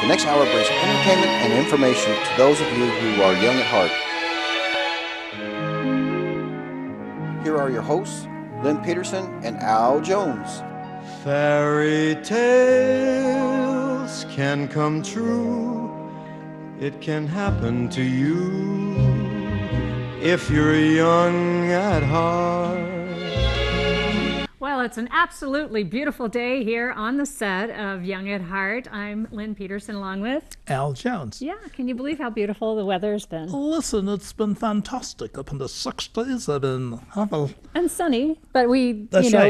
The next hour brings entertainment and information to those of you who are young at heart. Here are your hosts, Lynn Peterson and Al Jones. Fairy tales can come true. It can happen to you if you're young at heart. Well, it's an absolutely beautiful day here on the set of Young at Heart. I'm Lynn Peterson along with Al Jones. Yeah, can you believe how beautiful the weather's been? Listen, it's been fantastic. Up in the 60s, I've been and sunny, but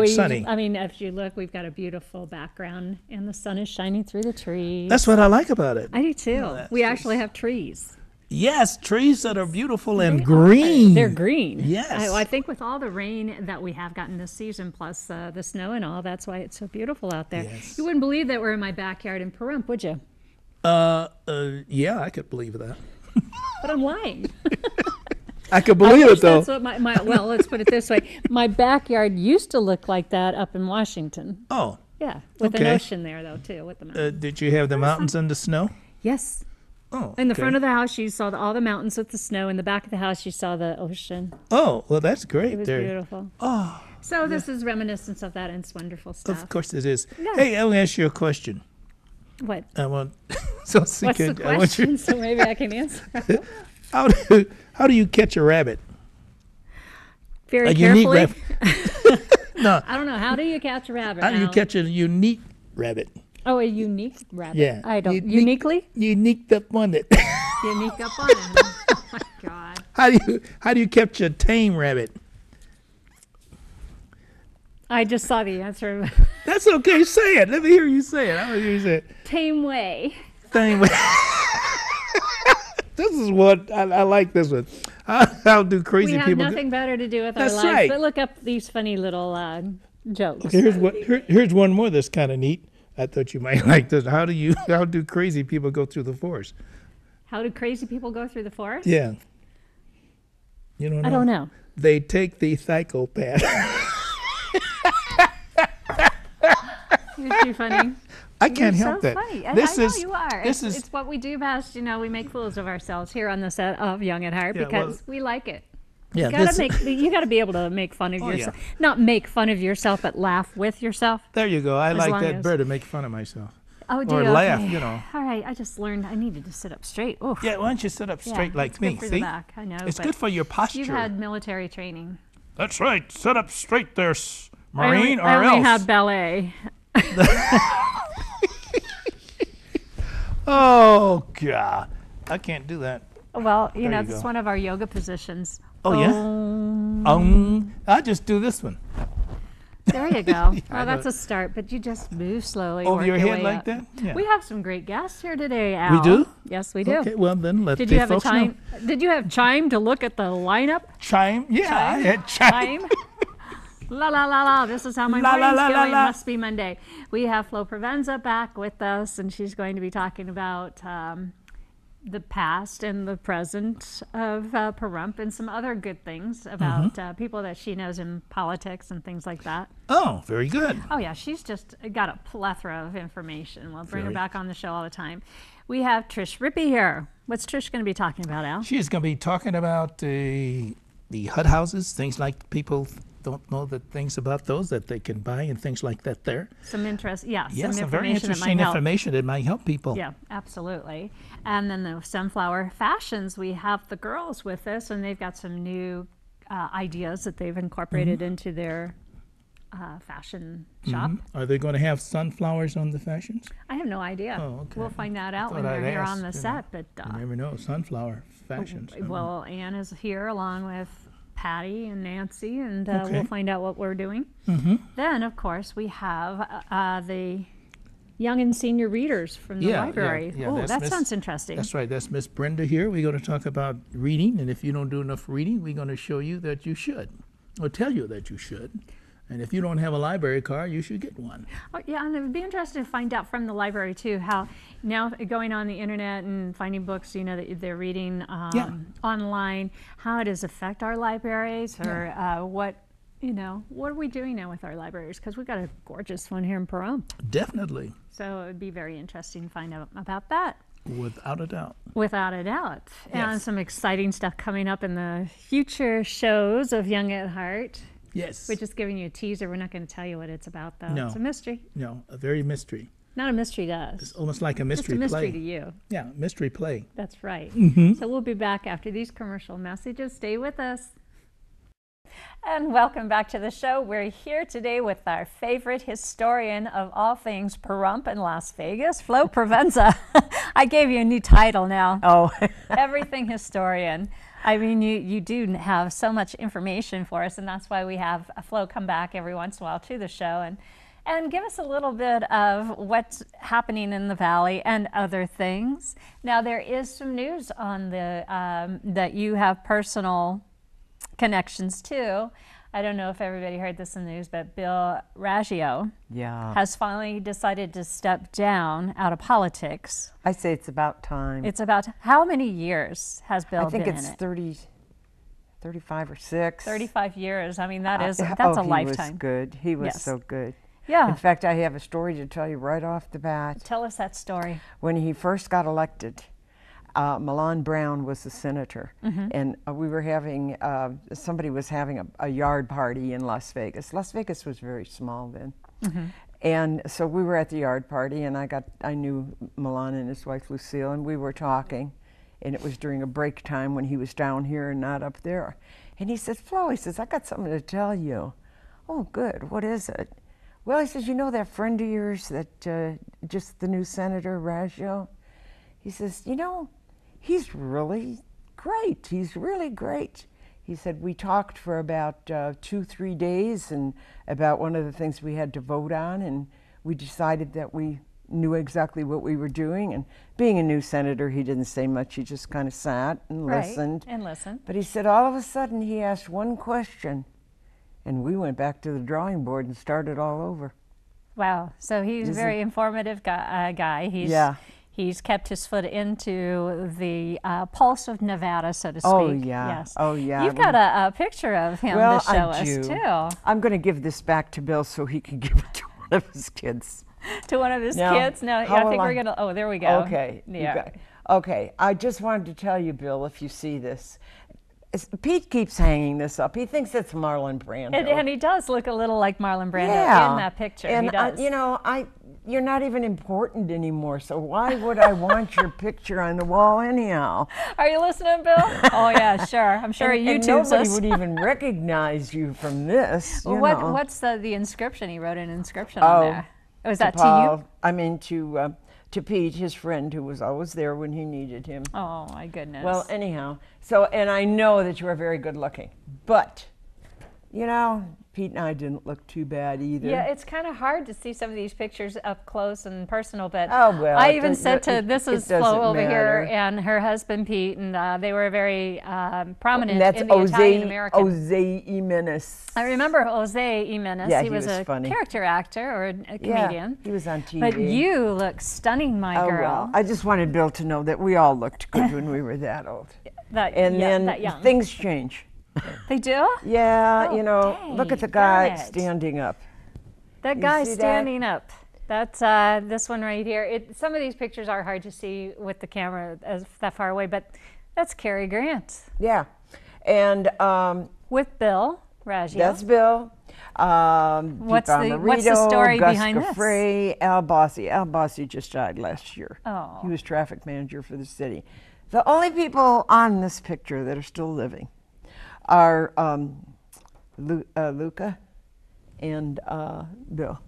sunny. I mean, if you look, we've got a beautiful background, and the sun is shining through the trees. That's what I like about it. I do too. We actually have trees. Yes, trees that are beautiful and green. They're green. Yes. I think with all the rain that we have gotten this season, plus the snow and all, that's why it's so beautiful out there. Yes. You wouldn't believe that we're in my backyard in Pahrump, would you? Yeah, I could believe that. But I'm lying. I could believe it, though. That's what well, let's put it this way. My backyard used to look like that up in Washington. Oh. Yeah, with an ocean there, though, too, with the mountains. Did you have the mountains and the snow? Yes. Oh, in the front of the house, you saw all the mountains with the snow. In the back of the house, you saw the ocean. Oh, well, that's great. It was beautiful. Oh. So this is reminiscence of that, and it's wonderful stuff. Of course it is. Yeah. Hey, I'll ask you a question. What? I want. What's the question? So maybe I can answer. How do you catch a rabbit? Very carefully. Unique rabbit. No. I don't know. How do you catch a rabbit? How do you catch a unique rabbit? Oh, a unique rabbit. Yeah. I don't. Uniquely? Unique up on it. Unique up on it. Oh my God. How do you catch a tame rabbit? I just saw the answer. That's okay. Say it. Let me hear you say it. I want to hear you say it. Tame way. Tame way. This is what I like. This one. I'll do crazy people. We have nothing better to do with our lives. Right. But look up these funny little jokes. Okay, here's one more that's kind of neat. I thought you might like this. How do crazy people go through the forest? How do crazy people go through the forest? Yeah. You don't know? I don't know. They take the psychopath. You're too funny. I can't help that. Funny. I know you are. It's what we do best. We make fools of ourselves here on the set of Young at Heart because we like it. Yeah, you gotta be able to make fun of yourself. Yeah. Not make fun of yourself, but laugh with yourself. There you go. I like that better, to make fun of myself. Oh, do or you? laugh, okay. All right, I just learned I needed to sit up straight. Oof. Yeah, why don't you sit up straight like me? Good for See? the back. I know. It's good for your posture. You've had military training. That's right. Sit up straight there, Marine, I only else. had ballet. Oh, God. I can't do that. Well, it's one of our yoga positions. Oh, yeah? I just do this one. There you go. Well, that's a start, but you just move slowly. Over your head like up. that? Yeah. We have some great guests here today, Al. We do? Yes, we do. Okay, well, then let Did the you have folks know. Did you have time to look at the lineup? Chime? Yeah, I had chime. La la la la. This is how my brain's going. It must be Monday. We have Flo Provenza back with us, and she's going to be talking about the past and the present of Pahrump and some other good things about people that she knows in politics and things like that. Oh, very good. Oh, yeah. She's just got a plethora of information. We'll bring her back on the show all the time. We have Trish Rippey here. What's Trish going to be talking about, Al? She's going to be talking about the HUD houses, things like people don't know the things about those that they can buy and things like that there. Some interest, some very interesting information that might help people. Yeah, absolutely. And then the Sunflower Fashions, we have the girls with us, and they've got some new ideas that they've incorporated into their fashion shop. Are they going to have sunflowers on the fashions? I have no idea. Oh, okay. We'll find that out when they're here on the set. But you never know, sunflower fashions. Well, Ann is here along with Patty and Nancy, and we'll find out what we're doing. Then, of course, we have the young and senior readers from the library. Oh, that sounds interesting. That's right. That's Miss Brenda here. We're going to talk about reading, and if you don't do enough reading, we're going to show you that you should, or tell you that you should. And if you don't have a library card, you should get one. Oh, yeah, and it would be interesting to find out from the library, too, how now going on the internet and finding books, that they're reading online, how it does affect our libraries, or what you know, what are we doing now with our libraries? Because we've got a gorgeous one here in Pahrump. Definitely. So it would be very interesting to find out about that. Without a doubt. Without a doubt. And Yes. some exciting stuff coming up in the future shows of Young at Heart. Yes. We're just giving you a teaser. We're not going to tell you what it's about, though. No. It's a mystery. No, a very mystery. Not a mystery to us. It's almost like a Just mystery a mystery play. to you. Yeah, mystery play. That's right. Mm-hmm. So we'll be back after these commercial messages. Stay with us. And welcome back to the show. We're here today with our favorite historian of all things Pahrump and Las Vegas, Flo Provenza. I gave you a new title now. Oh, Everything historian. I mean, you do have so much information for us, and that's why we have Flo come back every once in a while to the show and give us a little bit of what's happening in the Valley and other things. Now, there is some news on the that you have personal connections to. I don't know if everybody heard this in the news, but Bill Raggio yeah. has finally decided to step down out of politics. I say it's about time. It's about how many years has Bill I think been it's in it? 30, 35 or 6. 35 years. I mean, that's a He lifetime. was good. He was Yes. so good. Yeah. In fact, I have a story to tell you right off the bat. Tell us that story. When he first got elected, Milan Brown was the senator, Mm-hmm. and we were having, somebody was having a yard party in Las Vegas. Las Vegas was very small then. Mm-hmm. And so we were at the yard party, and I knew Milan and his wife Lucille, and we were talking, and it was during a break time when he was down here and not up there. And he says, Flo, he says, I got something to tell you. Oh, good, what is it? Well, he says, you know that friend of yours that, just the new Senator Raggio? He says, you know, he's really great. He's really great. He said, we talked for about 2-3 days and about one of the things we had to vote on, and we decided that we knew exactly what we were doing. And being a new senator, he didn't say much. He just kind of sat and listened. And listened. But he said all of a sudden he asked one question, and we went back to the drawing board and started all over. Wow. So he's a Isn't- very informative guy. Yeah. He's kept his foot into the pulse of Nevada, so to speak. Oh, yeah. Yes. Oh, yeah. You've got a picture of him Well, to show I us, do. too. I'm going to give this back to Bill so he can give it to one of his kids. To one of his Now, kids? No, how I will think we're I- going to, oh, there we go. Okay. you Yeah. got- okay. I just wanted to tell you, Bill, if you see this. Pete keeps hanging this up. He thinks it's Marlon Brando. And he does look a little like Marlon Brando in that picture. And he does. you know, you're not even important anymore, so why would I want your picture on the wall anyhow? Are you listening, Bill? Oh, yeah, sure. I'm sure and YouTube's nobody us. would even recognize you from this. You Well, know. what's the inscription? He wrote an inscription on there. Was that to Paul, you? I mean, to Pete, his friend, who was always there when he needed him. Oh, my goodness. Well, anyhow, so, and I know that you are very good looking, but, you know, Pete and I didn't look too bad either. yeah, it's kind of hard to see some of these pictures up close and personal, but Oh, well, I it even doesn't- said to, it- this it is Flo doesn't over here matter. and her husband Pete, and they were very prominent And that's in the Italian American. Jose Jimenez. I remember Jose Jimenez. Yeah, he he was was a funny. character actor or a Yeah, comedian. he was on TV. But you look stunning, my Oh, girl. well, I just wanted Bill to know that we all looked good when we were that old. that, And yeah, then that young. things change. They do? Yeah, Oh, you know, dang, look at the darn guy it. standing up. That You guy see that? standing up. That's this one right here. Some of these pictures are hard to see with the camera as that far away, but that's Cary Grant Yeah. And with Bill Raggio. that's Bill. What's Pete the- what's the Bomarito, story Gus behind this? Gaffrey, Al Bossi. Al Bossi just died last year. Oh. He was traffic manager for the city. The only people on this picture that are still living are Luca and Bill.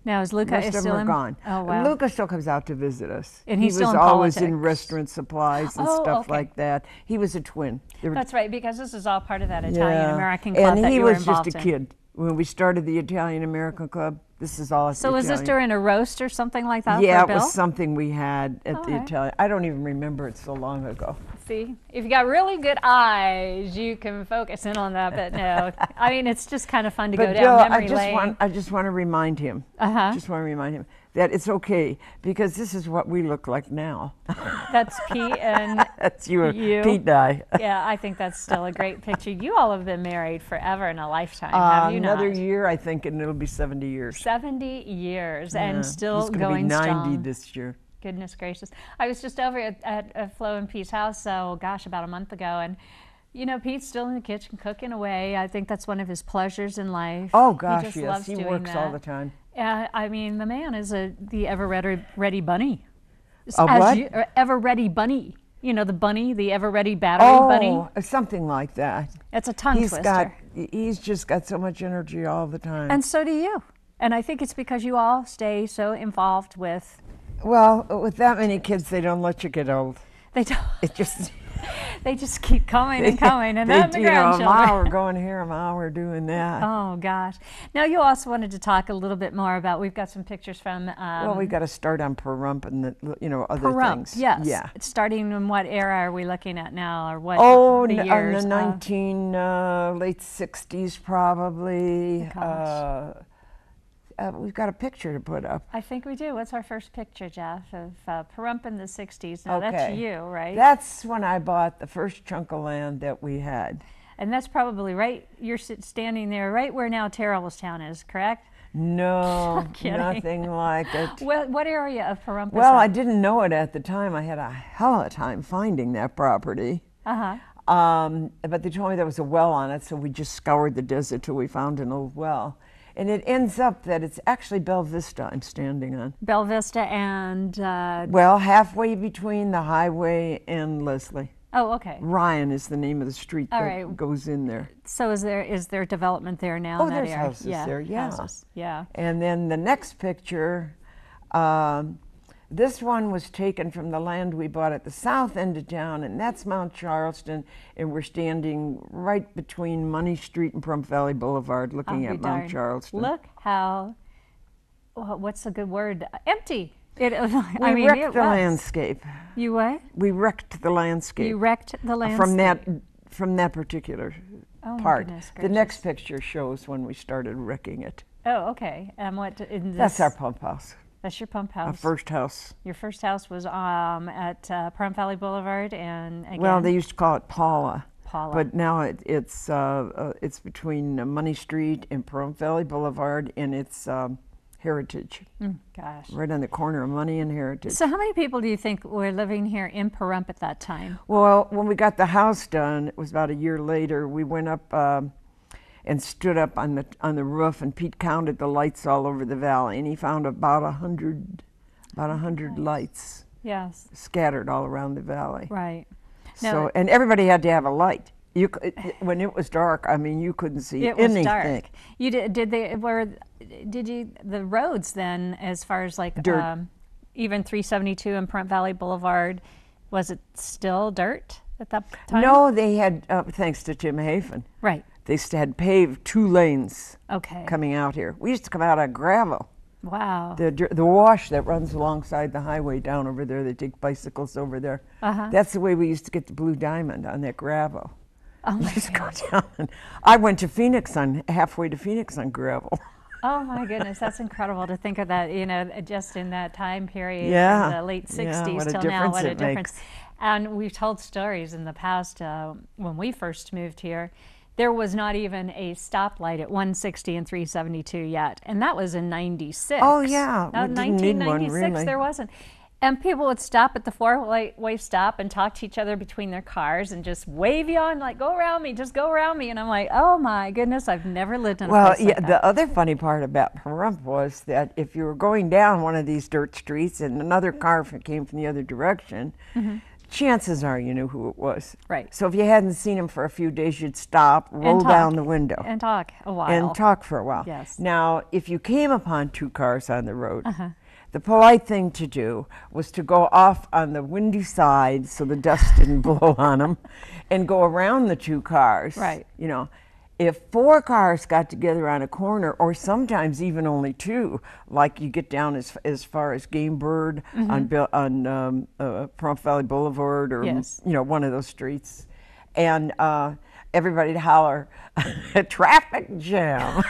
Now is Luca Most is of still them are in? gone. Oh wow. Luca still comes out to visit us. And he's he was still in always in politics. restaurant supplies and Oh, stuff okay. like that. He was a twin. They were- That's right, because this is all part of that yeah. Italian American club and that he you were was involved just a in. kid when we started the Italian American Club. This is all. So was this Italian. during a roast or something like that Yeah, for it Bill? was something we had at the Okay. Italian. I don't even remember it so long ago. See, if you got really good eyes, you can focus in on that. But no, I mean it's just kind of fun to go But down Bill, memory lane. I just want to remind him. Uh-huh. Just want to remind him that it's okay because this is what we look like now. That's Pete and That's you, you. Pete and I. Yeah, I think that's still a great picture. You all have been married forever in a lifetime, have you not? Another year, I think, and it'll be 70 years. 70 years Yeah. and still He's gonna going be 90 strong. this year. Goodness gracious. I was just over at Flo and Pete's house, so gosh, about a month ago, and you know, Pete's still in the kitchen cooking away. I think that's one of his pleasures in life. Oh gosh, he just yes, loves he doing works all that. the time. Yeah, I mean, the man is the ever-ready bunny. A what? Ever-ready bunny. You know, the bunny, the ever-ready battery bunny. Oh, something like that. It's a tongue twister. He's just got so much energy all the time. And so do you. And I think it's because you all stay so involved with. Well, with that many kids, they don't let you get old. They don't. It just. They just keep coming and coming, and then the you know, grandchildren. a mile we're going here, a mile we're doing that. Oh gosh! Now you also wanted to talk a little bit more about. We've got some pictures from. Well, we got to start on Pahrump and other Pahrump, things. yes. Yeah. Starting in what era are we looking at now, or what? Oh, the in years the of- late 60s probably. Gosh. We've got a picture to put up. I think we do. What's our first picture, Jeff, of Pahrump in the 60s? Now that's you, right? That's when I bought the first chunk of land that we had. And that's probably right. You're standing there, right where now Terrellstown is, correct? No, kidding. nothing like it. Well, what area of Pahrump is Well, that? I didn't know it at the time. I had a hell of a time finding that property. But they told me there was a well on it, so we just scoured the desert till we found an old well. And it ends up that it's actually Bella Vista I'm standing on. Bella Vista and... well, halfway between the highway and Leslie. Oh, okay. Ryan is the name of the street All that right. goes in there. So is there development there now in that there's area? houses there, yeah. Houses. Yeah. And then the next picture, this one was taken from the land we bought at the south end of town, and that's Mount Charleston, and we're standing right between Money Street and Pahrump Valley Boulevard looking I'll at be Mount darned. Charleston. Look how, what's a good word? Empty. We wrecked the landscape. You what? We wrecked the landscape. You wrecked the landscape. From that particular Oh, my part. goodness The gracious. next picture shows when we started wrecking it. Oh, okay. And what in this? That's our pump house. That's your pump Our house. first house. Your first house was at Pahrump Valley Boulevard, and again, Well, they used to call it Paula. Paula. But now it's between Money Street and Pahrump Valley Boulevard, and it's Heritage, gosh. right on the corner of Money and Heritage. So how many people do you think were living here in Pahrump at that time? Well, when we got the house done, it was about a year later. We went up and stood up on the roof, and Pete counted the lights all over the valley, and he found about 100 lights Yes. scattered all around the valley. Right. So, and everybody had to have a light. When it was dark, I mean, you couldn't see It was anything. dark. You did you the roads then, as far as like Dirt. Even 372 and Pahrump Valley Boulevard, was it still dirt at that time? No, they had, thanks to Tim Hafen, Right. they had paved 2 lanes Okay. coming out here. We used to come out on gravel. Wow. The wash that runs alongside the highway down over there, they take bicycles over there. That's the way we used to get the Blue Diamond, on that gravel. Oh my Just go gosh. down. And I went to Phoenix halfway to Phoenix on gravel. Oh my goodness, that's incredible to think of that, just in that time period, Yeah. from the late 60s what a till now, difference what a it difference. makes. And we've told stories in the past, when we first moved here, there was not even a stoplight at 160 and 372 yet, and that was in 96. Oh, yeah. No, We didn't need one, 1996, really. there wasn't. And people would stop at the four-way stop and talk to each other between their cars and just wave you on, like, go around me, just go around me. And I'm like, oh my goodness, I've never lived in a place like that. The other funny part about Pahrump was that if you were going down one of these dirt streets and another car came from the other direction, chances are you knew who it was. Right. So if you hadn't seen him for a few days, you'd stop, roll talk. down the window. And talk a while. And talk for a while. Yes. Now, if you came upon 2 cars on the road, the polite thing to do was to go off on the windy side so the dust didn't blow on them, and go around the 2 cars. Right. You know, if 4 cars got together on a corner, or sometimes even only 2, like you get down as far as Game Bird on Pahrump Valley Boulevard, or Yes. one of those streets, and everybody'd holler, "Traffic jam."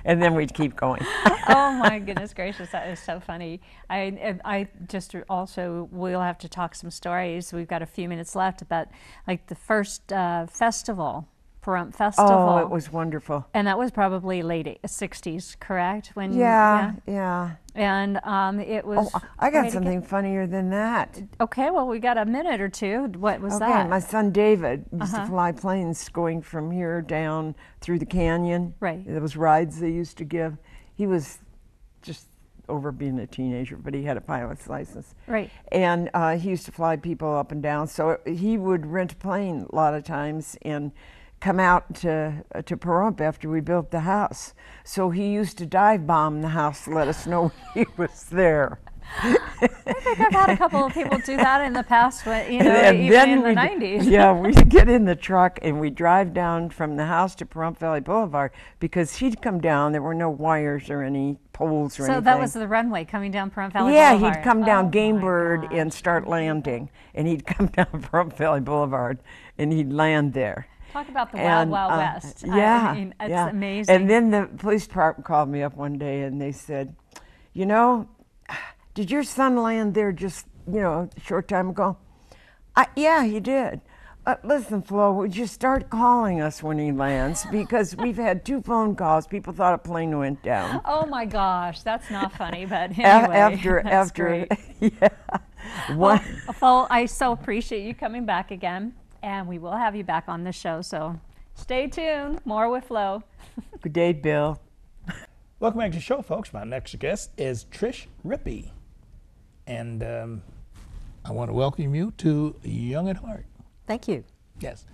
and then we'd keep going. Oh my goodness gracious, that is so funny. I just also, we'll have to talk some stories. We've got a few minutes left about like the first festival, Pahrump Festival. Oh, it was wonderful. And that was probably late 60s, correct? When Yeah. And it was. Oh, I got something funnier than that. Okay, well, we got a minute or two. What was Okay, that? my son David used to fly planes going from here down through the canyon. Right. Those rides they used to give. He was just over being a teenager, but he had a pilot's license. Right. And he used to fly people up and down. So he would rent a plane a lot of times and come out to Pahrump after we built the house. So he used to dive bomb the house to let us know he was there. I think I've had a couple of people do that in the past, but even in the 90s. Yeah, we'd get in the truck and we'd drive down from the house to Pahrump Valley Boulevard because he'd come down. There were no wires or any poles or anything. So that was the runway coming down Pahrump Valley Boulevard? Boulevard? Yeah, he'd come down Oh Game my Bird gosh. and start landing. And he'd come down Pahrump Valley Boulevard and he'd land there. Talk about the Wild Wild West. Yeah, I mean, it's yeah. amazing. And then the police department called me up one day and they said, you know, did your son land there just, a short time ago? Yeah, he did. Listen, Flo, would you start calling us when he lands? Because we've had 2 phone calls. People thought a plane went down. Oh my gosh, that's not funny, but anyway, that's great. Yeah. Well, Flo, I so appreciate you coming back again, and we will have you back on the show, so stay tuned. More with Flo. Good day, Bill. Welcome back to the show, folks. My next guest is Trish Rippey. And I want to welcome you to Young at Heart. Thank you. Yes.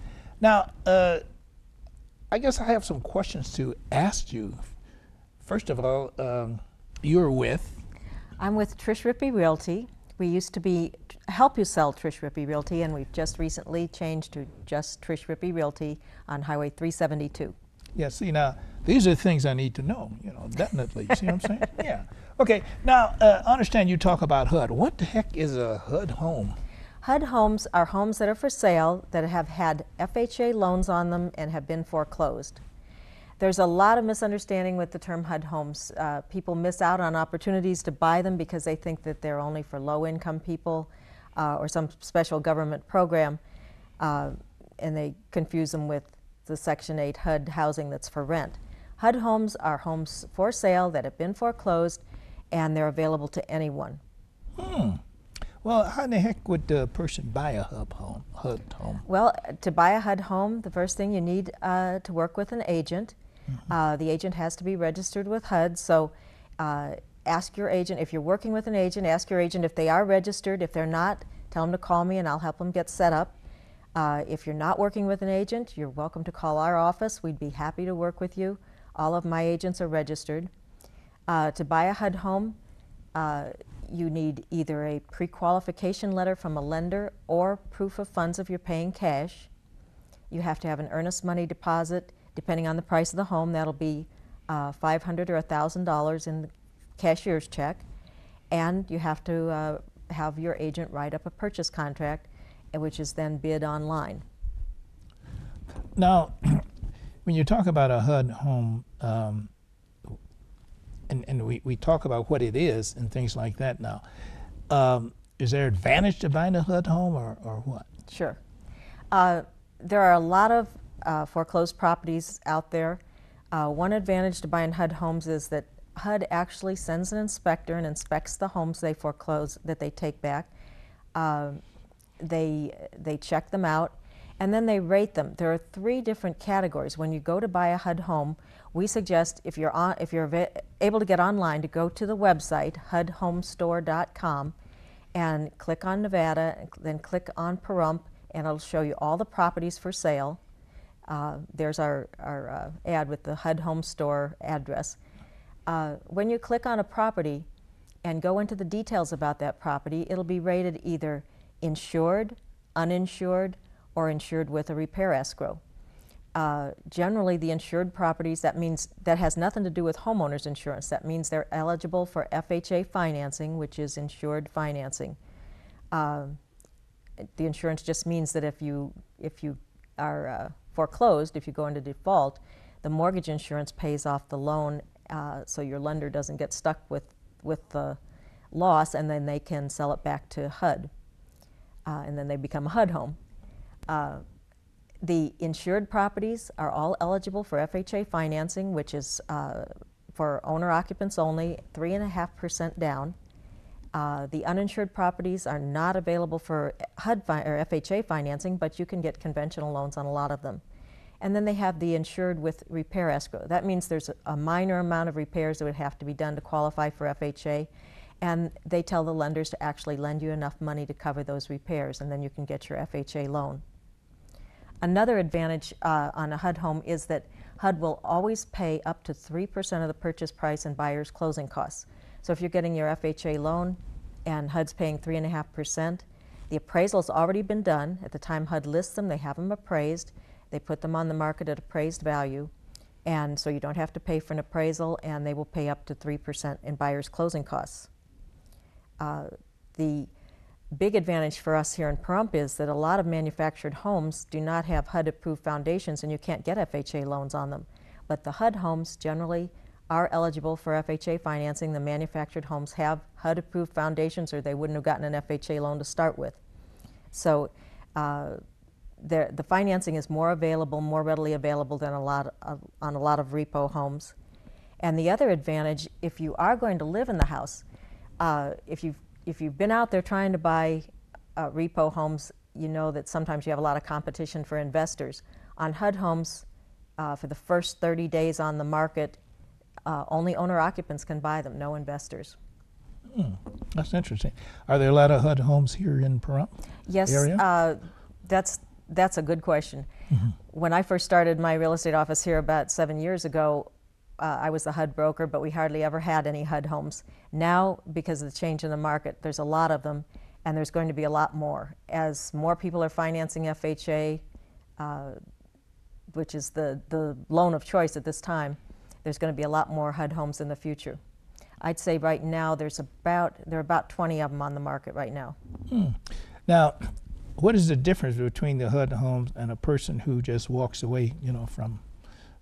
Now, I guess I have some questions to ask you. First of all, you're with? I'm with Trish Rippey Realty. We used to be Help You Sell Trish Rippey Realty, and we've just recently changed to just Trish Rippey Realty on Highway 372. Yeah, see, now, these are things I need to know, definitely. You see what I'm saying? Yeah. Okay, now, I understand you talk about HUD. What the heck is a HUD home? HUD homes are homes that are for sale that have had FHA loans on them and have been foreclosed. There's a lot of misunderstanding with the term HUD homes. People miss out on opportunities to buy them because they think that they're only for low-income people or some special government program, and they confuse them with the Section 8 HUD housing that's for rent. HUD homes are homes for sale that have been foreclosed, and they're available to anyone. Well, how in the heck would a person buy a HUD home? Well, to buy a HUD home, the first thing you need to work with an agent. The agent has to be registered with HUD, so ask your agent. If you're working with an agent, ask your agent if they are registered. If they're not, tell them to call me and I'll help them get set up. If you're not working with an agent, you're welcome to call our office. We'd be happy to work with you. All of my agents are registered. To buy a HUD home, you need either a pre-qualification letter from a lender or proof of funds if you're paying cash. You have to have an earnest money deposit. Depending on the price of the home, that'll be $500 or $1,000 in the cashier's check. And you have to have your agent write up a purchase contract, which is then bid online. Now, when you talk about a HUD home, and we talk about what it is and things like that now, is there advantage to buying a HUD home or what? Sure. There are a lot of foreclosed properties out there. One advantage to buying HUD homes is that HUD actually sends an inspector and inspects the homes they foreclose, that they take back. They check them out, and then they rate them. There are 3 different categories. When you go to buy a HUD home, we suggest if you're able to get online, to go to the website hudhomestore.com and click on Nevada, and then click on Pahrump, and it'll show you all the properties for sale. There's our ad with the HUD Home Store address. When you click on a property and go into the details about that property, it'll be rated either insured, uninsured, or insured with a repair escrow. Generally, the insured properties, that has nothing to do with homeowners insurance. That means they're eligible for FHA financing, which is insured financing. The insurance just means that if you are foreclosed, if you go into default, the mortgage insurance pays off the loan so your lender doesn't get stuck with the loss, and then they can sell it back to HUD, and then they become a HUD home. The insured properties are all eligible for FHA financing, which is for owner occupants only, 3.5% down. The uninsured properties are not available for HUD or FHA financing, but you can get conventional loans on a lot of them. And then they have the insured with repair escrow. That means there's a minor amount of repairs that would have to be done to qualify for FHA, and they tell the lenders to actually lend you enough money to cover those repairs, and then you can get your FHA loan. Another advantage on a HUD home is that HUD will always pay up to 3% of the purchase price and buyer's closing costs. So if you're getting your FHA loan and HUD's paying 3.5%, the appraisal's already been done. At the time HUD lists them, they have them appraised. They put them on the market at appraised value, and so you don't have to pay for an appraisal, and they will pay up to 3% in buyer's closing costs. The big advantage for us here in Pahrump is that a lot of manufactured homes do not have HUD-approved foundations, and you can't get FHA loans on them. But the HUD homes generally are eligible for FHA financing. The manufactured homes have HUD-approved foundations, or they wouldn't have gotten an FHA loan to start with. So the financing is more available, more readily available than on a lot of repo homes. And the other advantage, if you are going to live in the house, if you've been out there trying to buy repo homes, you know that sometimes you have a lot of competition for investors. On HUD homes, for the first 30 days on the market, only owner-occupants can buy them, no investors. That's interesting. Are there a lot of HUD homes here in Pahrump area? Yes, that's a good question. Mm-hmm. When I first started my real estate office here about 7 years ago, I was the HUD broker, but we hardly ever had any HUD homes. Now, because of the change in the market, there's a lot of them, and there's going to be a lot more. As more people are financing FHA, which is the loan of choice at this time, there's going to be a lot more HUD homes in the future. I'd say right now there are about 20 of them on the market right now. Now, what is the difference between the HUD homes and a person who just walks away,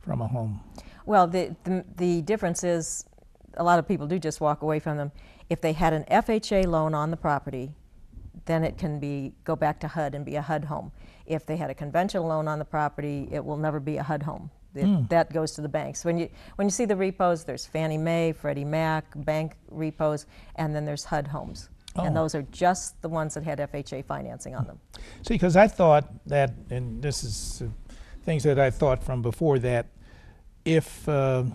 from a home? Well, the difference is a lot of people do just walk away from them. If they had an FHA loan on the property, then it can go back to HUD and be a HUD home. If they had a conventional loan on the property, it will never be a HUD home. That goes to the banks. When you see the repos, there's Fannie Mae, Freddie Mac, bank repos, and then there's HUD homes. And those are just the ones that had FHA financing on them. See, because I thought that, and this is things that I thought from before, that if the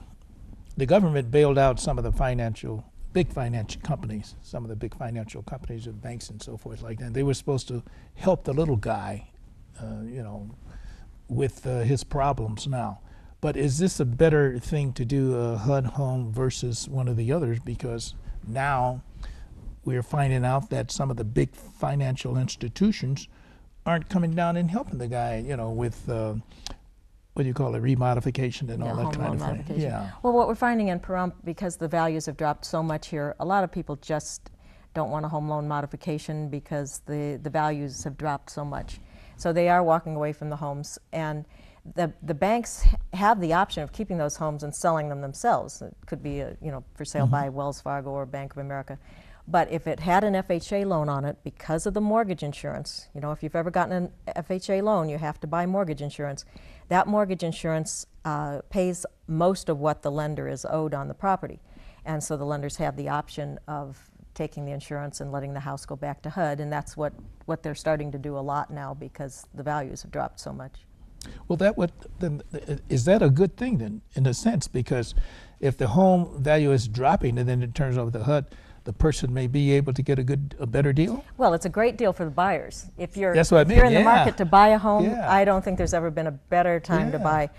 government bailed out some of the big financial companies, some of the big financial companies and banks and so forth like that, they were supposed to help the little guy, with his problems now. But is this a better thing to do, a HUD home versus one of the others? Because now we're finding out that some of the big financial institutions aren't coming down and helping the guy, with what do you call it, remodification and all that kind of thing. Yeah. Well, what we're finding in Pahrump, because the values have dropped so much here, a lot of people just don't want a home loan modification because the values have dropped so much. So they are walking away from the homes, and the banks have the option of keeping those homes and selling them themselves. It could be for sale by Wells Fargo or Bank of America. But if it had an FHA loan on it, because of the mortgage insurance, if you've ever gotten an FHA loan, you have to buy mortgage insurance. That mortgage insurance pays most of what the lender is owed on the property. And so the lenders have the option of taking the insurance and letting the house go back to HUD, and that's what they're starting to do a lot now because the values have dropped so much. Well, is that a good thing then, in a sense? Because if the home value is dropping and then it turns over to HUD, the person may be able to get a better deal? Well, it's a great deal for the buyers. If you're, That's what I mean. If you're in the market to buy a home, Yeah. I don't think there's ever been a better time to Yeah.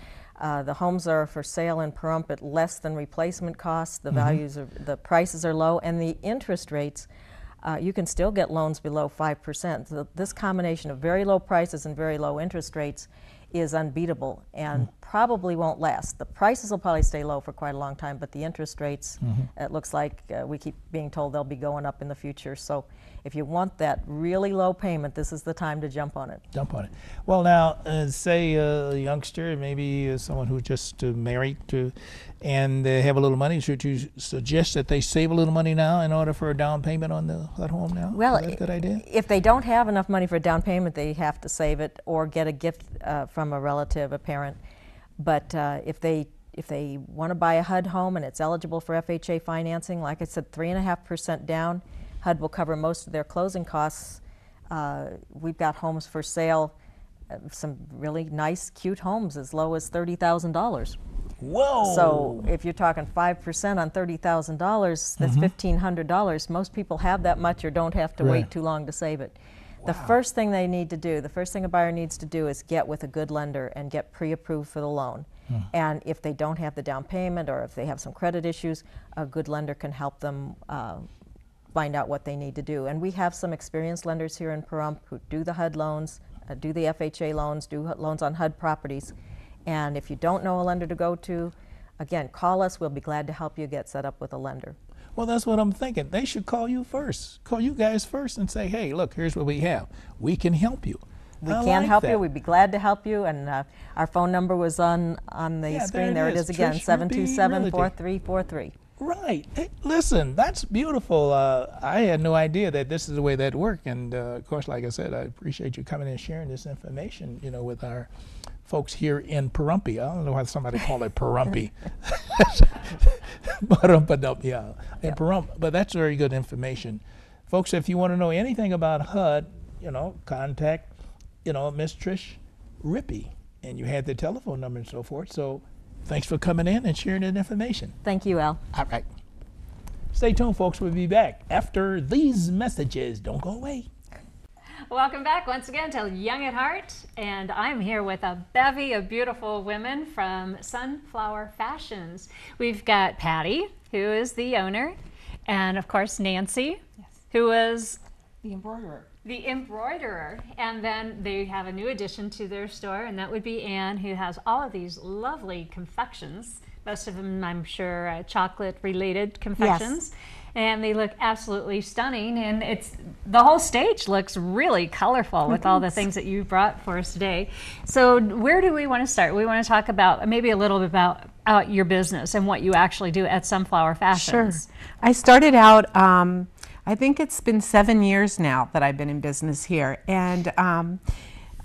buy. The homes are for sale in Pahrump at less than replacement costs. The values the prices are low, and the interest rates, you can still get loans below 5%. So this combination of very low prices and very low interest rates is unbeatable and probably won't last. The prices will probably stay low for quite a long time, but the interest rates, it looks like we keep being told they'll be going up in the future. So if you want that really low payment, this is the time to jump on it. Jump on it. Well, now, say a youngster, maybe someone who's just married and they have a little money. Should you suggest that they save a little money now in order for a down payment on the HUD home now? Well, is that a good idea? If they don't have enough money for a down payment, they have to save it or get a gift from a relative, a parent. But if they want to buy a HUD home and it's eligible for FHA financing, like I said, 3.5% down, HUD will cover most of their closing costs. We've got homes for sale, some really nice, cute homes as low as $30,000. Whoa! So if you're talking 5% on $30,000, that's $1,500. Most people have that much or don't have to wait too long to save it. Wow. The first thing they need to do, the first thing a buyer needs to do is get with a good lender and get pre-approved for the loan. And if they don't have the down payment or if they have some credit issues, a good lender can help them find out what they need to do. And we have some experienced lenders here in Pahrump who do the HUD loans, do the FHA loans, do loans on HUD properties. And if you don't know a lender to go to, again, call us. We'll be glad to help you get set up with a lender. Well, that's what I'm thinking. They should call you first. Call you guys first and say, hey, look, here's what we have. We can help you. We can help you. We'd be glad to help you. And our phone number was on the screen. There it is again, 727-4343. Right. Hey, listen, that's beautiful. I had no idea that this is the way that worked. And, of course, like I said, I appreciate you coming and sharing this information, with our folks here in Pahrump. I don't know why somebody called it Pahrump. In Pahrump. But that's very good information. Folks, if you want to know anything about HUD, contact, Miss Trish Rippey. And you had the telephone number and so forth. So thanks for coming in and sharing that information. Thank you, Al. All right. Stay tuned, folks. We'll be back after these messages. Don't go away. Welcome back once again to Young at Heart, and I'm here with a bevy of beautiful women from Sunflower Fashions. We've got Patty, who is the owner, and of course Nancy, who is the embroiderer. And then they have a new addition to their store, and that would be Anne, who has all of these lovely confections. Most of them, I'm sure, chocolate-related confections. Yes. And they look absolutely stunning, and the whole stage looks really colorful with all the things that you brought for us today. So where do we want to start? We want to talk about maybe a little bit about your business and what you actually do at Sunflower Fashions. Sure. I started out, I think it's been 7 years now that I've been in business here, and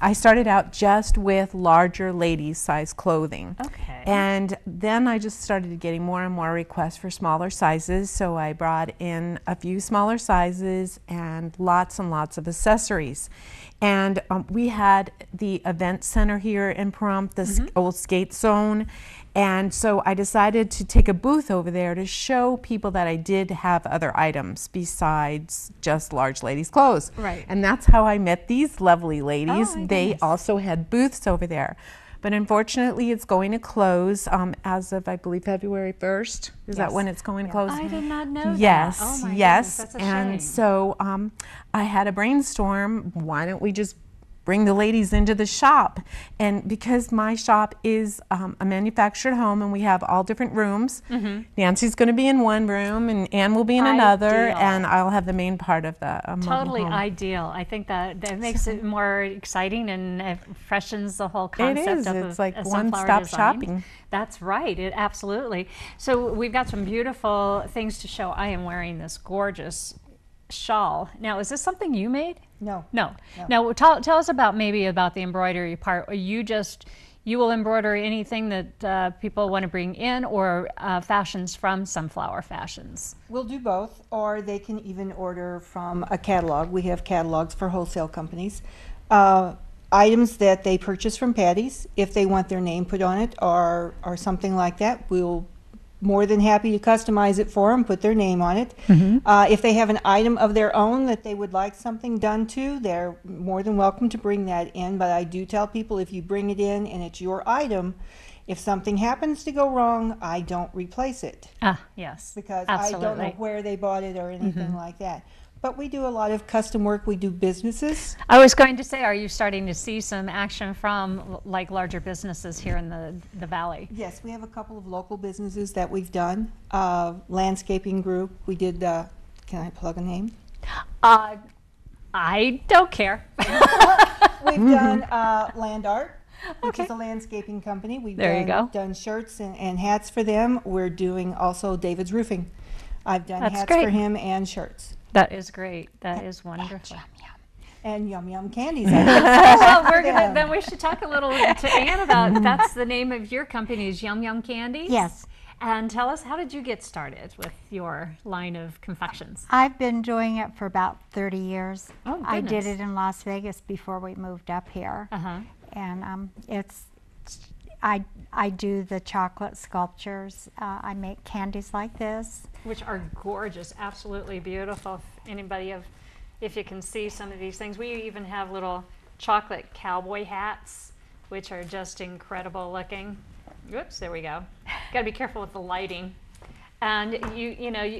I started out just with larger ladies' size clothing. Okay. And then I just started getting more and more requests for smaller sizes, so I brought in a few smaller sizes and lots of accessories. And we had the event center here in Pahrump, the old skate zone. And so I decided to take a booth over there to show people that I did have other items besides just large ladies' clothes. Right. And that's how I met these lovely ladies. They also had booths over there. But unfortunately, it's going to close as of, I believe, February 1st. Is that when it's going to close? I did not know that. Yes, oh my yes. Goodness, that's a and shame. So I had a brainstorm. Why don't we just bring the ladies into the shop? And because my shop is a manufactured home and we have all different rooms, Nancy's going to be in one room and Anne will be in another, and I'll have the main part of the totally home. Ideal. I think that makes it more exciting and it freshens the whole concept it is. of It's like one-stop shopping. That's right. Absolutely. So we've got some beautiful things to show. I am wearing this gorgeous shawl. Now, is this something you made? No. Now, tell us about the embroidery part. You will embroider anything that people want to bring in, or fashions from Sunflower Fashions? We'll do both, or they can even order from a catalog. We have catalogs for wholesale companies. Items that they purchase from Patty's, if they want their name put on it or something like that, we'll more than happy to customize it for them, put their name on it. If they have an item of their own that they would like something done to, they're more than welcome to bring that in. But I do tell people, if you bring it in and it's your item, if something happens to go wrong, I don't replace it. Yes. Because absolutely. I don't know where they bought it or anything like that. But we do a lot of custom work. We do businesses. I was going to say, are you starting to see some action from like larger businesses here in the valley? Yes, we have a couple of local businesses that we've done. Landscaping group. We did. Can I plug a name? I don't care. We've done Land Art, which is a landscaping company. We've done shirts and hats for them. We're doing also David's Roofing. I've done hats for him and shirts. That is great. That is wonderful. And Yum Yum Candies. Well, then we should talk a little to Ann about, that's the name of your company is Yum Yum Candies? Yes. And tell us, how did you get started with your line of confections? I've been doing it for about 30 years. Oh, goodness. I did it in Las Vegas before we moved up here. Uh-huh. And I do the chocolate sculptures. I make candies like this. Which are gorgeous, absolutely beautiful. If you can see some of these things. We even have little chocolate cowboy hats, which are just incredible looking. Oops, there we go. Got to be careful with the lighting. And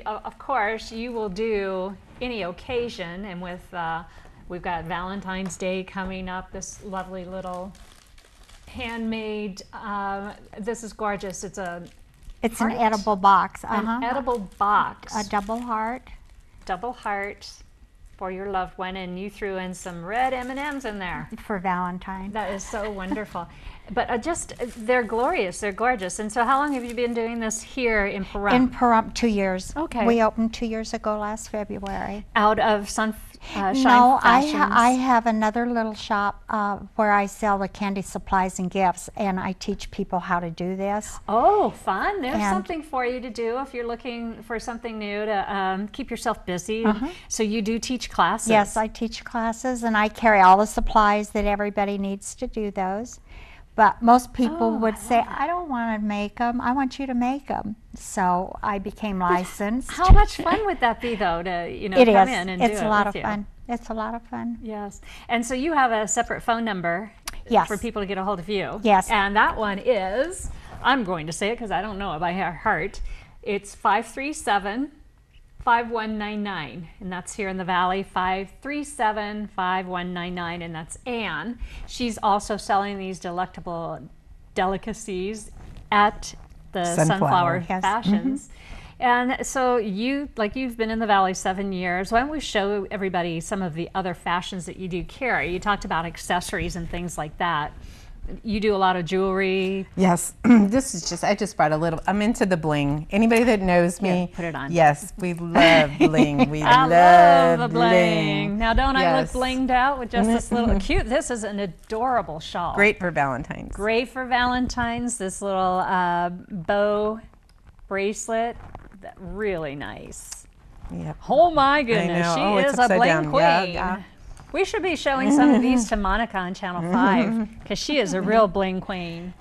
of course, you will do any occasion. And with we've got Valentine's Day coming up. This lovely little handmade. This is gorgeous. It's an edible box. An edible box. A double heart. Double heart for your loved one, and you threw in some red M&Ms in there. For Valentine. That is so wonderful. But they're glorious, they're gorgeous. And so how long have you been doing this here in Pahrump? In Pahrump, 2 years. Okay. We opened 2 years ago last February. Out of Shine No, Fashions? I have another little shop where I sell the candy supplies and gifts, and I teach people how to do this. Oh, fun. There's something for you to do if you're looking for something new to keep yourself busy. So you do teach classes? Yes, I teach classes, and I carry all the supplies that everybody needs to do those. But most people would say, I don't want to make them. I want you to make them. So I became licensed. How much fun would that be, though, to come in and do it? It's a lot of fun. It's a lot of fun. Yes. And so you have a separate phone number for people to get a hold of you. Yes. And that one is, I'm going to say it because I don't know it by heart. It's 537-5199, and that's here in the Valley, 537-5199, and that's Ann. She's also selling these delectable delicacies at the Sunflower Fashions. And so you've been in the Valley 7 years. Why don't we show everybody some of the other fashions that you do carry? You talked about accessories and things like that. You do a lot of jewelry. Yes, this is just, I just brought a little, I'm into the bling. Anybody that knows me. Here, put it on. Yes, we love bling. I love the bling. Now don't I look blinged out with just this little cute, this is an adorable shawl. Great for Valentine's. Great for Valentine's, this little bow bracelet, really nice. Yep. Oh my goodness, she is a bling queen. Yeah. We should be showing some of these to Monica on Channel 5 because she is a real bling queen.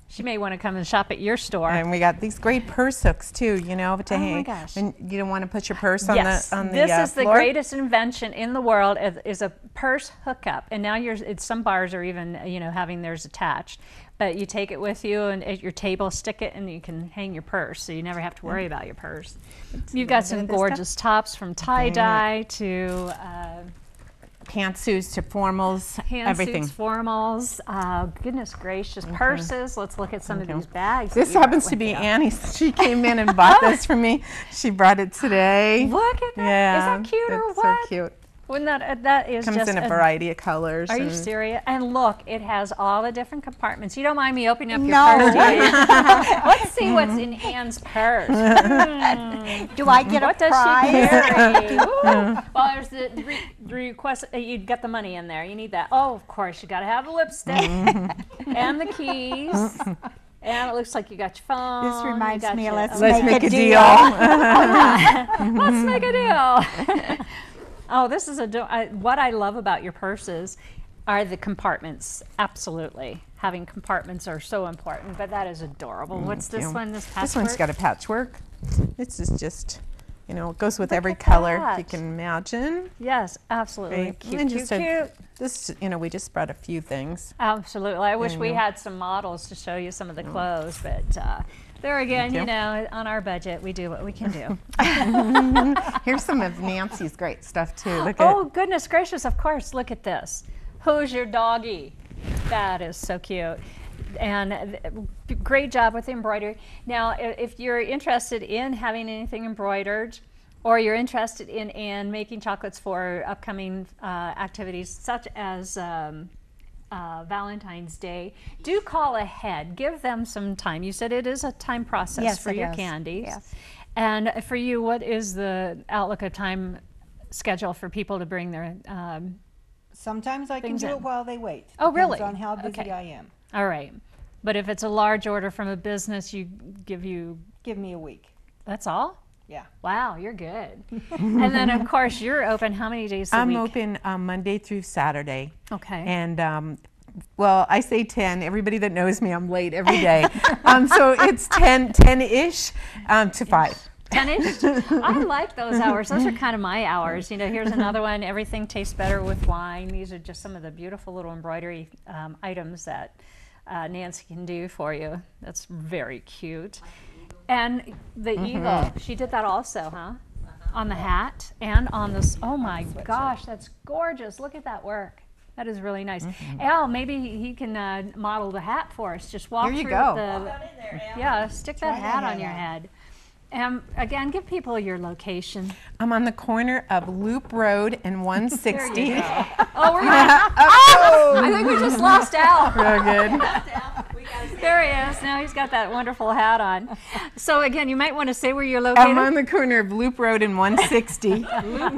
She may want to come and shop at your store. And we got these great purse hooks too, to hang. My gosh. And you don't want to put your purse on yes. the This is the floor? greatest invention in the world is a purse hookup. And now some bars are even, having theirs attached. But you take it with you and at your table, stick it, and you can hang your purse, so you never have to worry about your purse. You've got some gorgeous tops from tie-dye to pantsuits to formals, everything. Formals, goodness gracious, purses. Let's look at some of these bags. This happens to be Annie's. She came in and bought this for me. She brought it today. Look at that. Yeah, is that cute or what? So cute. Wouldn't that is comes just in a variety of colors. Are you serious? And look, it has all the different compartments. You don't mind me opening up your No. purse, do you? Let's see what's in Ann's purse. Do I get what a does prize? she carry? Well, there's the request. You'd get the money in there. You need that. Oh, of course, you got to have the lipstick and the keys. And it looks like you got your phone. This reminds me of Let's make a deal. Let's make a deal. Oh, this is what I love about your purses are the compartments. Absolutely. Having compartments are so important, but that is adorable. What's this one? This patchwork? This one's got a patchwork. This is just, it goes with every color you can imagine. Yes, absolutely. Right. Cute. This, we just brought a few things. Absolutely. I wish we had some models to show you some of the clothes, but There again, you know, on our budget, we do what we can do. Here's some of Nancy's great stuff too. Look Oh, goodness gracious, of course. Look at this. Who's your doggy? That is so cute. And great job with the embroidery. Now, if you're interested in having anything embroidered, or you're interested in making chocolates for upcoming activities such as Valentine's Day, do call ahead. Give them some time. You said it is a time process for your candies. Yes. And for you, what is the outlook of time schedule for people to bring their Sometimes I can things do in? it while they wait. Oh, really? Depends on how busy Okay. I am. All right. But if it's a large order from a business, give me a week. That's all? Yeah. Wow, you're good. And then, of course, you're open how many days a week? I'm open Monday through Saturday. Okay. And well, I say 10. Everybody that knows me, I'm late every day. So it's 10-ish to 5. 10-ish? I like those hours. Those are kind of my hours. You know, here's another one. Everything tastes better with wine. These are just some of the beautiful little embroidery items that Nancy can do for you. That's very cute. And the eagle, she did that also, huh? On the hat and on this. Oh my gosh, that's gorgeous. Look at that work. That is really nice. Al, maybe he can model the hat for us. Just walk Here you through go. yeah, stick that hat on your head. Again, give people your location. I'm on the corner of Loop Road and 160. Oh, we're gonna, I think we just lost Al. Real good. There he is. Now he's got that wonderful hat on. So again, you might want to say where you're located. I'm on the corner of Loop Road and 160.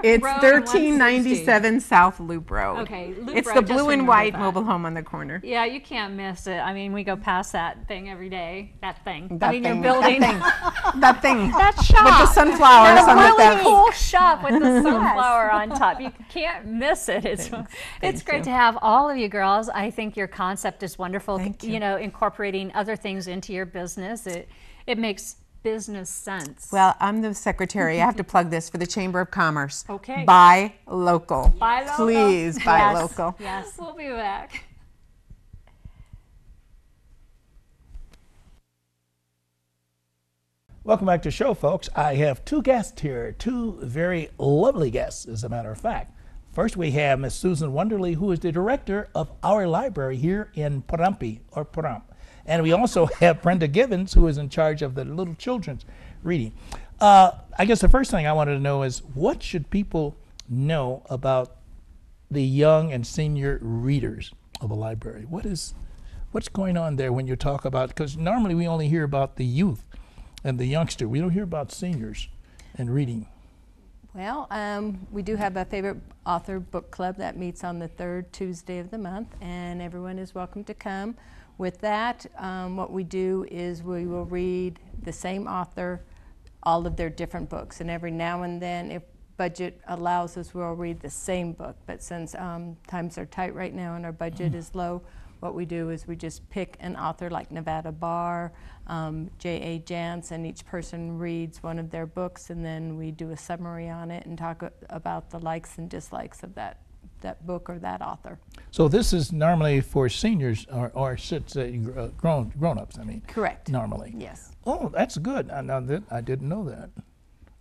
It's Road 1397 South Loop Road. Okay, Loop it's Road, the just blue and remember white that. mobile home on the corner. Yeah, you can't miss it. I mean, we go past that thing every day. That thing. That I mean, your thing, building. That thing. That shop. With the sunflowers That on the really fence. cool shop with the sunflower on top. You can't miss it. It's great to have all of you girls. I think your concept is wonderful. Thank you. You know, incorporating other things into your business. It makes business sense. Well, I'm the secretary. I have to plug this for the Chamber of Commerce. Okay. Buy local. Buy local. Please buy Yes. local. Yes, we'll be back. Welcome back to the show, folks. I have two guests here, two very lovely guests, as a matter of fact. First, we have Miss Susan Wonderly, who is the director of our library here in Parampi, or Paramp. And we also have Brenda Givens, who is in charge of the little children's reading. I guess the first thing I wanted to know is, what should people know about the young and senior readers of a library? What's going on there when you talk about, because normally we only hear about the youth and the youngster. We don't hear about seniors and reading. Well, we do have a favorite author book club that meets on the third Tuesday of the month, and everyone is welcome to come. With that, what we do is we will read the same author, all of their different books, and every now and then, if budget allows us, we'll read the same book. But since times are tight right now and our budget is low, what we do is we just pick an author like Nevada Barr, J.A. Jance, and each person reads one of their books, and then we do a summary on it and talk about the likes and dislikes of that book or that author. So this is normally for seniors or should say grown-ups, I mean. Correct. Normally. Yes. Oh, that's good. I didn't know that.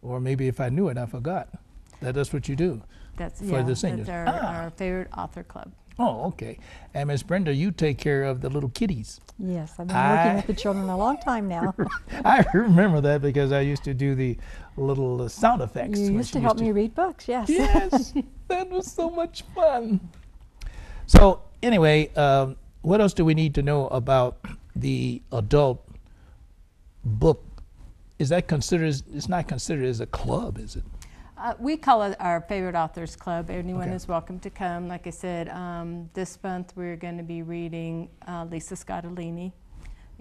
Or maybe if I knew it, I forgot. That's what you do That's for the seniors. That's our favorite author club. Oh, okay. And Miss Brenda, you take care of the little kiddies. Yes, I've been working with the children a long time now. I remember that because I used to do the little sound effects. You used to help me read books, yes. Yes, that was so much fun. So anyway, what else do we need to know about the adult book? Is that considered, it's not considered as a club, is it? We call it our favorite authors club. Anyone Okay. is welcome to come. Like I said, this month we're going to be reading Lisa Scottolini.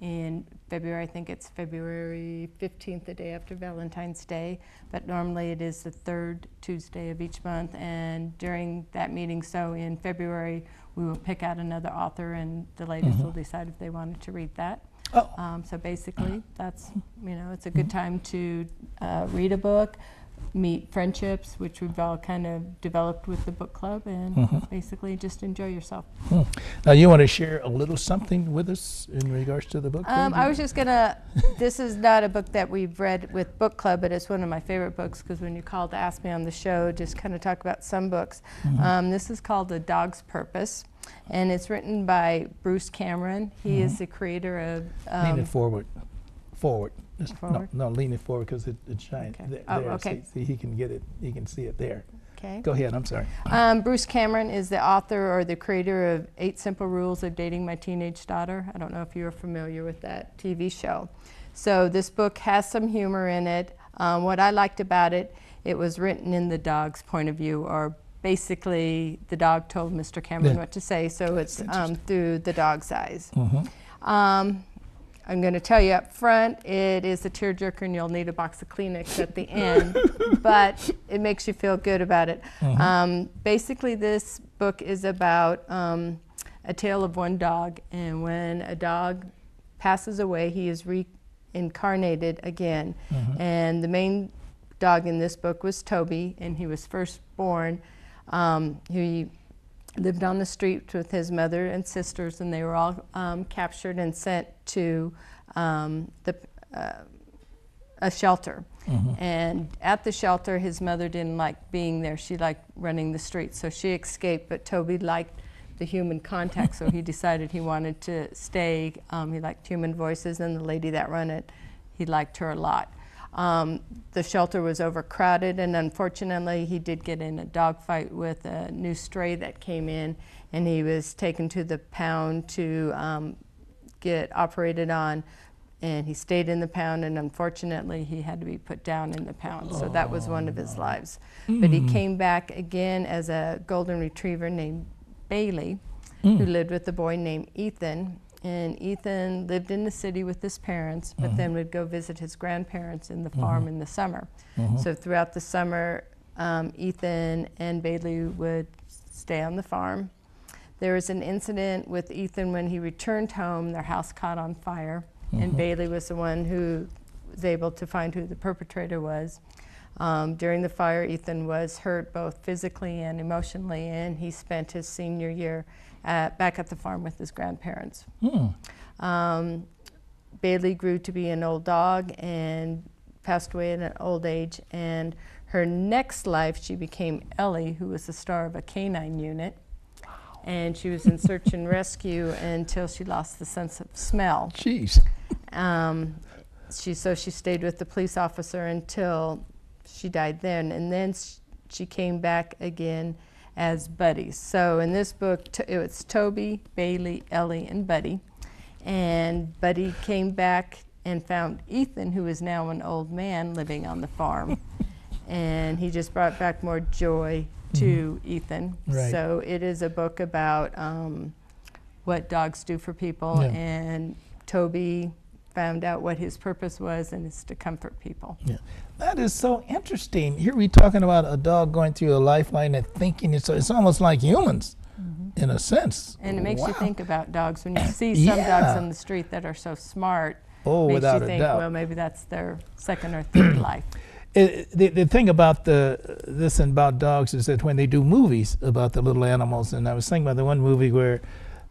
In February, I think it's February 15th, the day after Valentine's Day, but normally it is the third Tuesday of each month, and during that meeting, so in February, we will pick out another author, and the ladies will decide if they wanted to read that. Oh. So basically, that's, it's a good time to read a book. meet friendships, which we've all kind of developed with the book club, and basically just enjoy yourself. Now, you want to share a little something with us in regards to the book club? I was just gonna, this is not a book that we've read with book club, but it's one of my favorite books, because when you called to ask me on the show, just kind of talk about some books. This is called The Dog's Purpose, and it's written by Bruce Cameron. He is the creator of... Lean it forward. Forward. Forward? No, lean it forward because it shines. Okay. There, Okay. See, he can get it. He can see it there. Okay. Go ahead. I'm sorry. Bruce Cameron is the author or the creator of 8 Simple Rules of Dating My Teenage Daughter. I don't know if you're familiar with that TV show. So this book has some humor in it. What I liked about it, it was written in the dog's point of view, or basically the dog told Mr. Cameron what to say, so it's through the dog's eyes. I'm going to tell you up front, it is a tearjerker, and you'll need a box of Kleenex at the end, but it makes you feel good about it. Basically, this book is about a tale of one dog, and when a dog passes away, he is reincarnated again. And the main dog in this book was Toby, and he was first born. He lived on the street with his mother and sisters, and they were all captured and sent to a shelter. And at the shelter, his mother didn't like being there. She liked running the streets, so she escaped, but Toby liked the human contact, so he decided he wanted to stay. He liked human voices, and the lady that ran it, he liked her a lot. The shelter was overcrowded, and unfortunately he did get in a dog fight with a new stray that came in, and he was taken to the pound to get operated on, and he stayed in the pound, and unfortunately he had to be put down in the pound. So that was one of his lives. But he came back again as a golden retriever named Bailey, who lived with a boy named Ethan. And Ethan lived in the city with his parents, but then would go visit his grandparents in the farm in the summer. So throughout the summer, Ethan and Bailey would stay on the farm. There was an incident with Ethan when he returned home. Their house caught on fire, and Bailey was the one who was able to find who the perpetrator was. During the fire, Ethan was hurt both physically and emotionally, and he spent his senior year back at the farm with his grandparents. Bailey grew to be an old dog and passed away at an old age, and her next life she became Ellie, who was the star of a canine unit. And she was in search and rescue until she lost the sense of smell. Jeez. So she stayed with the police officer until she died then, and then she came back again as buddies. So in this book, it's Toby, Bailey, Ellie, and Buddy. And Buddy came back and found Ethan, who is now an old man living on the farm. And he just brought back more joy to Ethan. Right. So it is a book about what dogs do for people, and Toby found out what his purpose was, and it's to comfort people. That is so interesting. Here we're talking about a dog going through a lifeline and thinking it's almost like humans in a sense. And it makes you think about dogs. When you see some dogs on the street that are so smart, makes without you a think, doubt. well, maybe that's their second or third life. The thing about this and about dogs is that when they do movies about the little animals, and I was thinking about the one movie where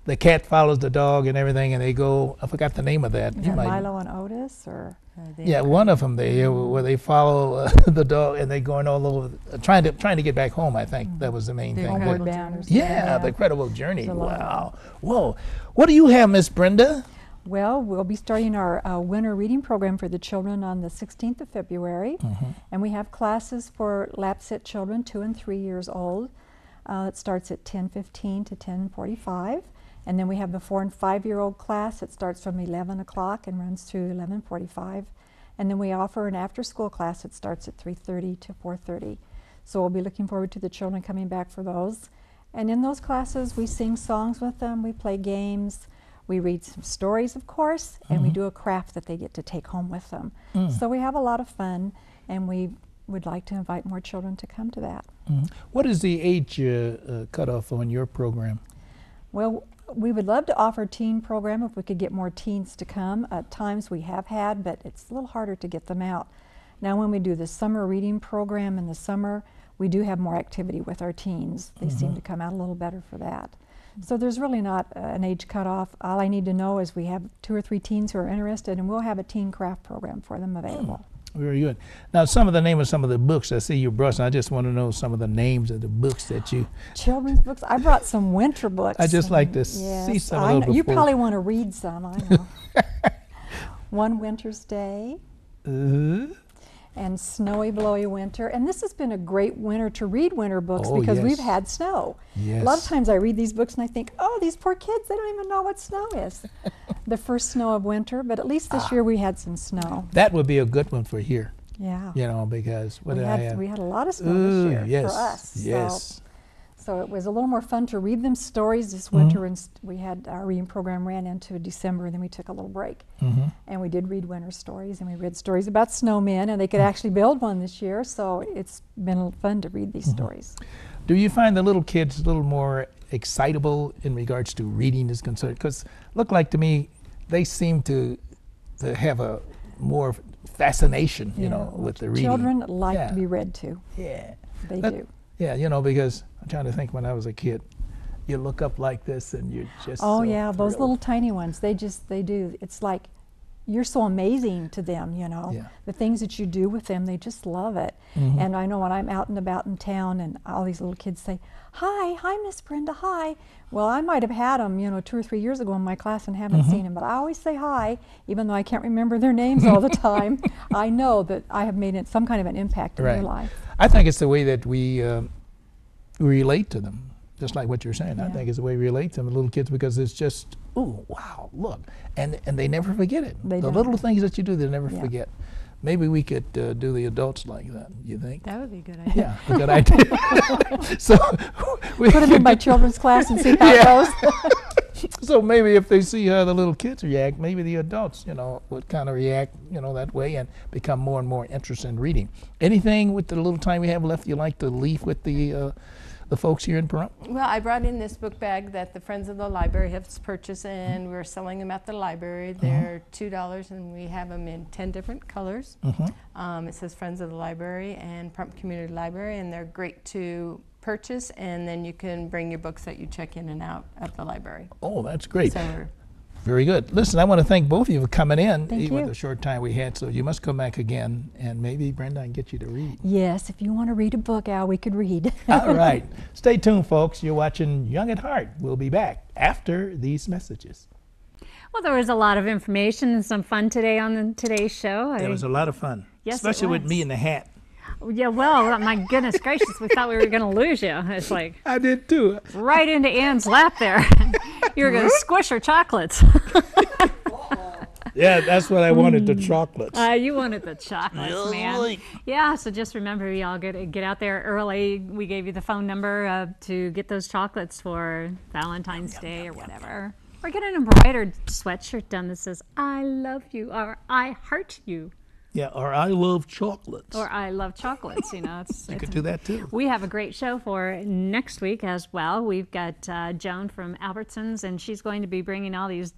the cat follows the dog and everything, and they go, I forgot the name of that. Is that Milo and Otis, or? Yeah, one of them where they follow the dog and they're going all over, trying to get back home. I think that was the main thing. Homeward Bound or something. Yeah, the Incredible Journey. Wow. Whoa. What do you have, Miss Brenda? Well, we'll be starting our winter reading program for the children on the 16th of February. And we have classes for lap-sit children 2 and 3 years old. It starts at 10:15 to 10:45. And then we have the 4 and 5-year-old class. It starts from 11 o'clock and runs through 11:45. And then we offer an after-school class that starts at 3:30 to 4:30. So we'll be looking forward to the children coming back for those. And in those classes, we sing songs with them, we play games, we read some stories, of course, and we do a craft that they get to take home with them. So we have a lot of fun, and we would like to invite more children to come to that. What is the age cutoff on your program? Well, we would love to offer a teen program if we could get more teens to come. At times we have had, but it's a little harder to get them out. Now when we do the summer reading program in the summer, we do have more activity with our teens. They seem to come out a little better for that. So there's really not an age cutoff. All I need to know is we have 2 or 3 teens who are interested, and we'll have a teen craft program for them available. Very good. Now, some of the name of some of the books I see you brought, I just want to know some of the names of the books that you... Children's books? I brought some winter books. I just like to see some of those before. You probably want to read some, I know. One Winter's Day. And Snowy Blowy Winter. And this has been a great winter to read winter books because we've had snow. Yes. A lot of times I read these books and I think, oh, these poor kids, they don't even know what snow is. The first snow of winter, but at least this year we had some snow. That would be a good one for here. Yeah. You know, because what we I have. We had a lot of snow this year for us. Yes. So it was a little more fun to read them stories this winter, and we had our reading program ran into December, and then we took a little break. And we did read winter stories, and we read stories about snowmen, and they could actually build one this year, so it's been fun to read these stories. Do you find the little kids a little more excitable in regards to reading is concerned? Because look like to me, they seem to have a more fascination, you know, with the reading. Children like to be read to. Yeah. They do. Yeah, you know, because I'm trying to think when I was a kid, you look up like this and you're just oh so yeah, those thrilled. little tiny ones, they do. It's like you're so amazing to them, you know. Yeah. The things that you do with them, they just love it. And I know when I'm out and about in town and all these little kids say, hi Miss Brenda, hi. Well, I might have had them, you know, 2 or 3 years ago in my class and haven't seen them, but I always say hi, even though I can't remember their names all the time. I know that I have made some kind of an impact in their life. I think it's the way that we relate to them, just like what you're saying. I think it's the way we relate to them, the little kids, because it's just, ooh, wow, look. And they never forget it. The little things that you do, they never forget. Maybe we could do the adults like that, you think? That would be a good idea. Yeah, a good idea. So we put them in my children's class and see how it goes. So maybe if they see how the little kids react, maybe the adults, you know, would kind of react, you know, that way and become more and more interested in reading. Anything with the little time we have left you like to leave with the folks here in Pahrump? Well, I brought in this book bag that the Friends of the Library have purchased, and we're selling them at the library. They're $2, and we have them in 10 different colors. It says Friends of the Library and Pahrump Community Library, and they're great to purchase, and then you can bring your books that you check in and out at the library. Oh, that's great. So very good. Listen, I want to thank both of you for coming in, Thank even you. the short time we had. So you must come back again, and maybe Brenda, I can get you to read. Yes, if you want to read a book, Al, we could read. All right. Stay tuned, folks. You're watching Young at Heart. We'll be back after these messages. Well, there was a lot of information and some fun today on today's show. It was a lot of fun, Yes, especially it with was. me in the hat. Yeah, well, my goodness gracious, we thought we were going to lose you. It's like I did too. right into Ann's lap there. You were going to squish her chocolates. Yeah, that's what I wanted, the chocolates. You wanted the chocolates, man. Yeah, so just remember, y'all get out there early. We gave you the phone number to get those chocolates for Valentine's Day or whatever. Or get an embroidered sweatshirt done that says, I love you, or I heart you. Yeah, or I love chocolates. Or I love chocolates, you know. You could do that too. We have a great show for next week as well. We've got Joan from Albertsons, and she's going to be bringing all these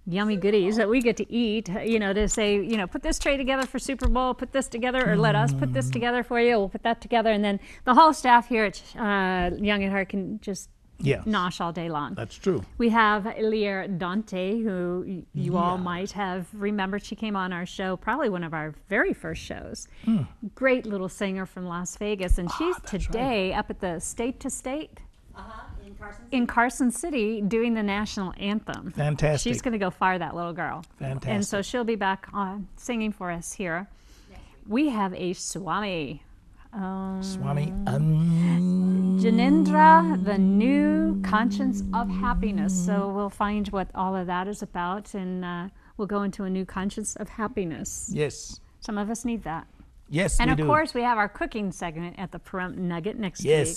yummy goodies that we get to eat, you know, to say, you know, put this tray together for Super Bowl, put this together, or let us put this together for you. We'll put that together. And then the whole staff here at Young at Heart can just nosh all day long. That's true. We have Lear Dante, who you all might have remembered. She came on our show, probably one of our very first shows. Great little singer from Las Vegas. And she's today up at the State to State in Carson City doing the national anthem. Fantastic. She's going to go fire that little girl. Fantastic. And so she'll be back singing for us here. We have a Swami. Swami. Janindra, the new conscience of happiness. So we'll find what all of that is about, and we'll go into a new conscience of happiness. Yes. Some of us need that. Yes, and we of do. course, we have our cooking segment at the Pahrump Nugget next week.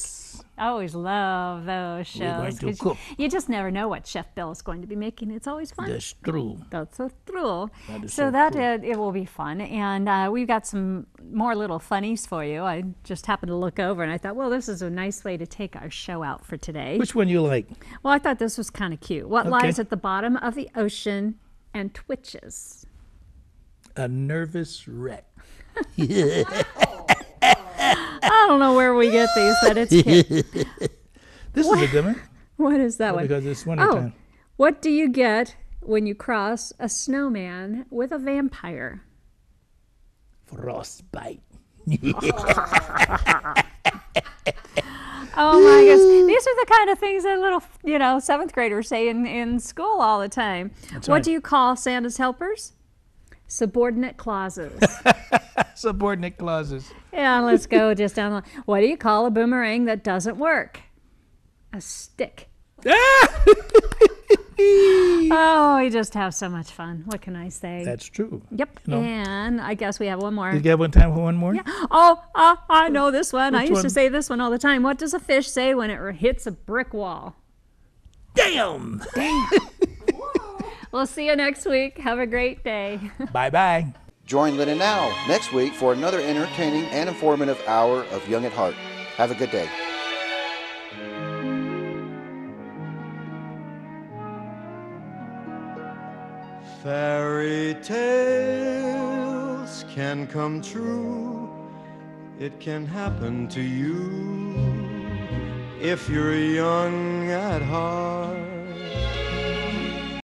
I always love those shows. We're going to cook. You just never know what Chef Bill is going to be making. It's always fun. That's true. That's so true. That is so so that true. it will be fun. And we've got some more little funnies for you. I just happened to look over and I thought, well, this is a nice way to take our show out for today. Which one you like? Well, I thought this was kind of cute. What lies at the bottom of the ocean and twitches? A nervous wreck. I don't know where we get these, but it's cute. This is a good one. What is that one? Because it's wintertime. What do you get when you cross a snowman with a vampire? Frostbite. Oh my gosh. These are the kind of things that little, 7th graders say in school all the time. That's What right. do you call Santa's helpers? Subordinate clauses. Subordinate clauses. Yeah, let's go just down the line. What do you call a boomerang that doesn't work? A stick. Oh, we just have so much fun. What can I say? That's true. Yep. And I guess we have one more. Did you have one time for one more? Yeah. Oh, I know this one. I Which used to one? say this one all the time. What does a fish say when it hits a brick wall? Damn! We'll see you next week. Have a great day. Bye-bye. Join Lynn and Al next week for another entertaining and informative hour of Young at Heart. Have a good day. Fairy tales can come true. It can happen to you if you're young at heart.